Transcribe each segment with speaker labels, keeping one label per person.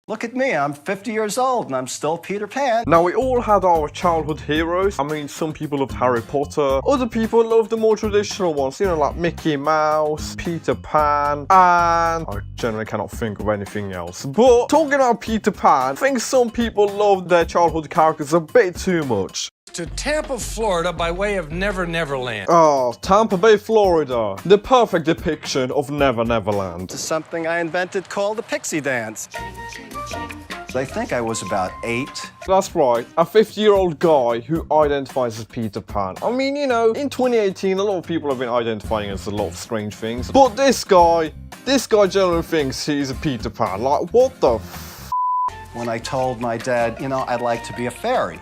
Speaker 1: Look at me, I'm 50 years old and I'm still Peter Pan.
Speaker 2: Now, we all had our childhood heroes. I mean, some people loved Harry Potter, other people loved the more traditional ones, you know, like Mickey Mouse, Peter Pan, and I generally cannot think of anything else. But talking about Peter Pan, I think some people loved their childhood characters a bit too much.
Speaker 3: To Tampa, Florida by way of Never Never Land.
Speaker 2: Oh, Tampa Bay, Florida. The perfect depiction of Never Never Land.
Speaker 1: This is something I invented called the pixie dance. I think I was about 8.
Speaker 2: That's right, a 50-year-old guy who identifies as Peter Pan. I mean, you know, in 2018, a lot of people have been identifying as a lot of strange things. But this guy generally thinks he's a Peter Pan. Like, what the f***?
Speaker 1: When I told my dad, you know, I'd like to be a fairy.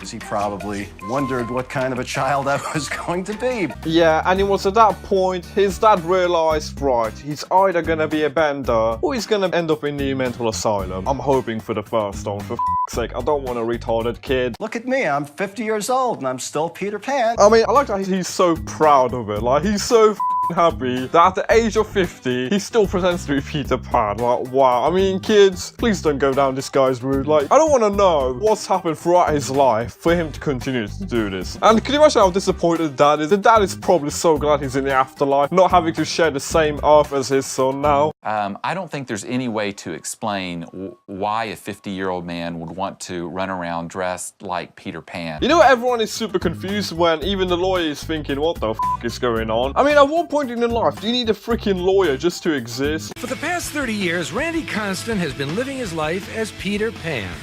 Speaker 1: He probably wondered what kind of a child I was going to be.
Speaker 2: Yeah, and it was at that point his dad realized, right, he's either gonna be a bender or he's gonna end up in the mental asylum. I'm hoping for the first one, for f***'s sake. I don't want a retarded kid.
Speaker 1: Look at me, I'm 50 years old and I'm still Peter Pan.
Speaker 2: I mean, I like that he's so proud of it. Like, he's so happy that at the age of 50, he still pretends to be Peter Pan. Like, wow. I mean, kids, please don't go down this guy's route. Like, I don't want to know what's happened throughout his life for him to continue to do this. And can you imagine how disappointed dad is? The dad is probably so glad he's in the afterlife, not having to share the same earth as his son now.
Speaker 4: I don't think there's any way to explain why a 50-year-old man would want to run around dressed like Peter Pan.
Speaker 2: You know, everyone is super confused when even the lawyer is thinking, what the f*** is going on? I mean, at one point in your life, do you need a freaking lawyer just to exist?
Speaker 3: For the past 30 years, Randy Constant has been living his life as Peter Pan.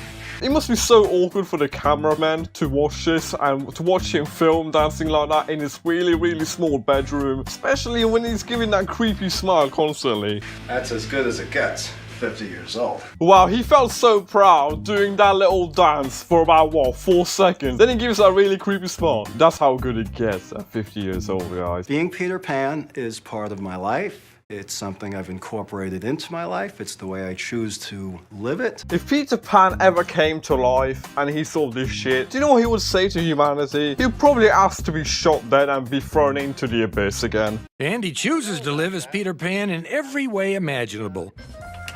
Speaker 2: It must be so awkward for the cameraman to watch this and to watch him film dancing like that in his really, really small bedroom, especially when he's giving that creepy smile constantly.
Speaker 1: That's as good as it gets. 50 years old.
Speaker 2: Wow, he felt so proud doing that little dance for about, what, 4 seconds. Then he gives that really creepy smile. That's how good it gets at 50 years old, guys.
Speaker 1: Being Peter Pan is part of my life. It's something I've incorporated into my life. It's the way I choose to live it.
Speaker 2: If Peter Pan ever came to life and he saw this shit, do you know what he would say to humanity? He'd probably ask to be shot dead and be thrown into the abyss again.
Speaker 3: And he chooses to live as Peter Pan in every way imaginable.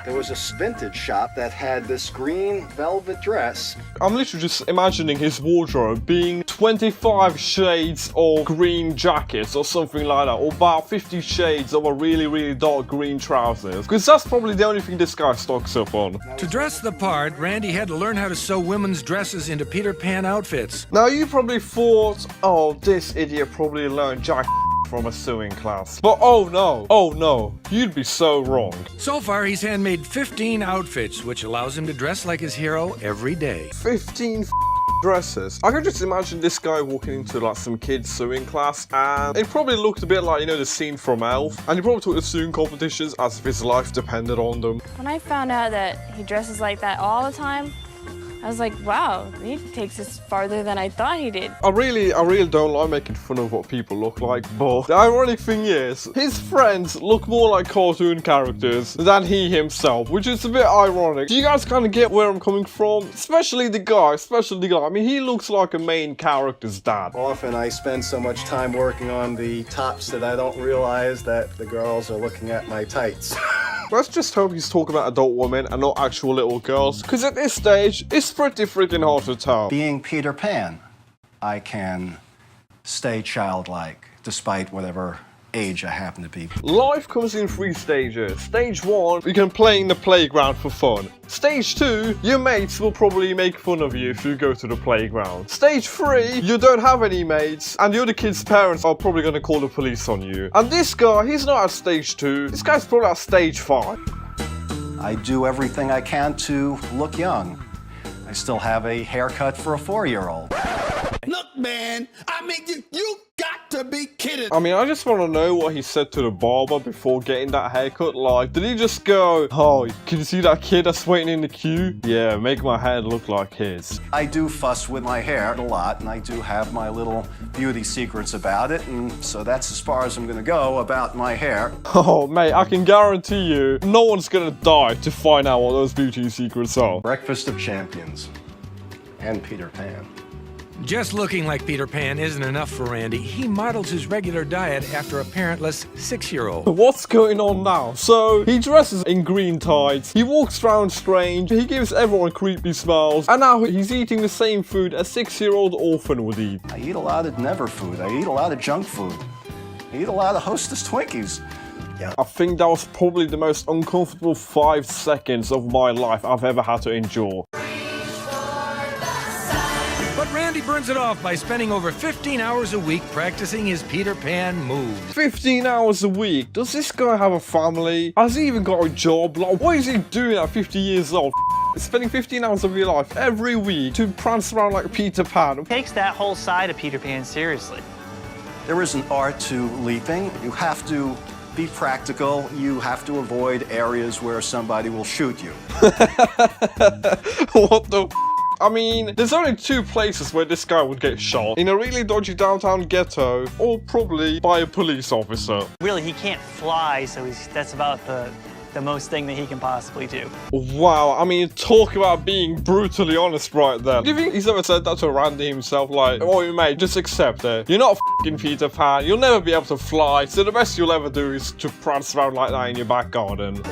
Speaker 1: There was a vintage shop that had this green velvet dress.
Speaker 2: I'm literally just imagining his wardrobe being 25 shades of green jackets or something like that, or about 50 shades of a really, really dark green trousers. Because that's probably the only thing this guy stocks up on.
Speaker 3: To dress the part, Randy had to learn how to sew women's dresses into Peter Pan outfits.
Speaker 2: Now, you probably thought, oh, this idiot probably learned jack from a sewing class. But oh no, you'd be so wrong.
Speaker 3: So far, he's handmade 15 outfits, which allows him to dress like his hero every day.
Speaker 2: 15 dresses. I can just imagine this guy walking into like some kid's sewing class, and it probably looked a bit like, you know, the scene from Elf, and he probably took the sewing competitions as if his life depended on them.
Speaker 5: When I found out that he dresses like that all the time, I was like, wow, he takes this farther than I thought he did.
Speaker 2: I really don't like making fun of what people look like, but the ironic thing is, his friends look more like cartoon characters than he himself, which is a bit ironic. Do you guys kind of get where I'm coming from? Especially the guy. I mean, he looks like a main character's dad.
Speaker 1: Often I spend so much time working on the tops that I don't realize that the girls are looking at my tights.
Speaker 2: Let's just hope he's talking about adult women and not actual little girls, because at this stage, it's pretty freaking hard to tell.
Speaker 1: Being Peter Pan, I can stay childlike despite whatever age I happen to be.
Speaker 2: Life comes in 3 stages. Stage 1, you can play in the playground for fun. Stage 2, your mates will probably make fun of you if you go to the playground. Stage 3, you don't have any mates, and the other kid's parents are probably going to call the police on you. And this guy, he's not at stage 2, this guy's probably at stage 5.
Speaker 1: I do everything I can to look young. I still have a haircut for a 4-year-old.
Speaker 6: Look, man, I mean, you got to be kidding.
Speaker 2: I mean, I just want to know what he said to the barber before getting that haircut. Like, did he just go, oh, can you see that kid that's waiting in the queue? Yeah, make my hair look like his.
Speaker 1: I do fuss with my hair a lot, and I do have my little beauty secrets about it, and so that's as far as I'm gonna go about my hair.
Speaker 2: Oh, mate, I can guarantee you, no one's gonna die to find out what those beauty secrets are.
Speaker 1: Breakfast of Champions and Peter Pan.
Speaker 3: Just looking like Peter Pan isn't enough for Randy. He models his regular diet after a parentless 6-year-old.
Speaker 2: What's going on now? So, he dresses in green tights, he walks around strange, he gives everyone creepy smiles, and now he's eating the same food a 6-year-old orphan would eat.
Speaker 1: I eat a lot of never food. I eat a lot of junk food. I eat a lot of Hostess Twinkies.
Speaker 2: I think that was probably the most uncomfortable 5 seconds of my life I've ever had to endure.
Speaker 3: But Randy burns it off by spending over 15 hours a week practicing his Peter Pan moves.
Speaker 2: 15 hours a week? Does this guy have a family? Has he even got a job? Like, what is he doing at 50 years old? Spending 15 hours of your life every week to prance around like Peter Pan.
Speaker 7: Takes that whole side of Peter Pan seriously.
Speaker 1: There is an art to leaping. You have to be practical. You have to avoid areas where somebody will shoot you.
Speaker 2: What the f? I mean, there's only 2 places where this guy would get shot. In a really dodgy downtown ghetto, or probably by a police officer.
Speaker 7: Really, he can't fly, so that's about the most thing that he can possibly do.
Speaker 2: Wow, I mean, talk about being brutally honest right there. Do you think he's ever said that to Randy himself? Like, oh, mate, just accept it. You're not f***ing Peter Pan. You'll never be able to fly, so the best you'll ever do is to prance around like that in your back garden.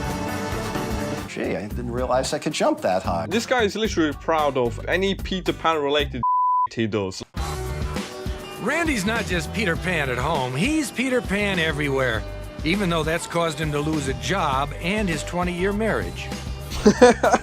Speaker 1: Gee, I didn't realize I could jump that high.
Speaker 2: This guy is literally proud of any Peter Pan related he does.
Speaker 3: Randy's not just Peter Pan at home, he's Peter Pan everywhere. Even though that's caused him to lose a job and his 20-year marriage.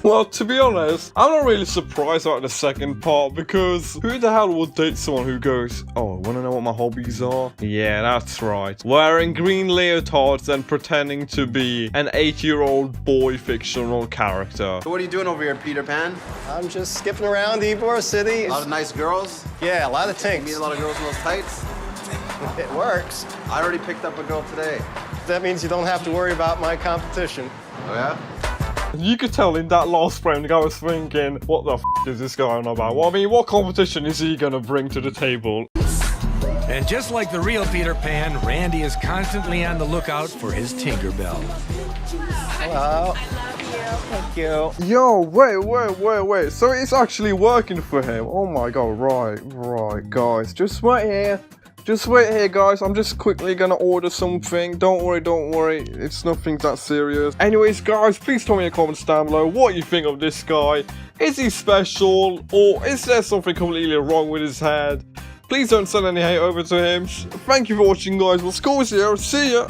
Speaker 2: Well, to be honest, I'm not really surprised about the second part because who the hell would date someone who goes, oh, wanna know what my hobbies are? Yeah, that's right. Wearing green leotards and pretending to be an 8-year-old boy fictional character.
Speaker 8: So what are you doing over here, Peter Pan?
Speaker 9: I'm just skipping around Ybor City.
Speaker 8: A lot of nice girls?
Speaker 9: Yeah, a lot of
Speaker 8: You
Speaker 9: tinks.
Speaker 8: meet a lot of girls in those tights?
Speaker 9: It works.
Speaker 8: I already picked up a girl today.
Speaker 9: That means you don't have to worry about my competition.
Speaker 8: Oh yeah?
Speaker 2: You could tell in that last frame the guy was thinking, what the f is this guy on about? Well, I mean, what competition is he gonna bring to the table?
Speaker 3: And just like the real Peter Pan, Randy is constantly on the lookout for his Tinkerbell.
Speaker 9: Hello. Thank you.
Speaker 2: Yo, wait. So it's actually working for him. Oh my god, right, guys. Just wait here. Just wait here, guys. I'm just quickly gonna order something. Don't worry. It's nothing that serious. Anyways, guys, please tell me in the comments down below what you think of this guy. Is he special? Or is there something completely wrong with his head? Please don't send any hate over to him. Thank you for watching, guys. We'll score here. See ya.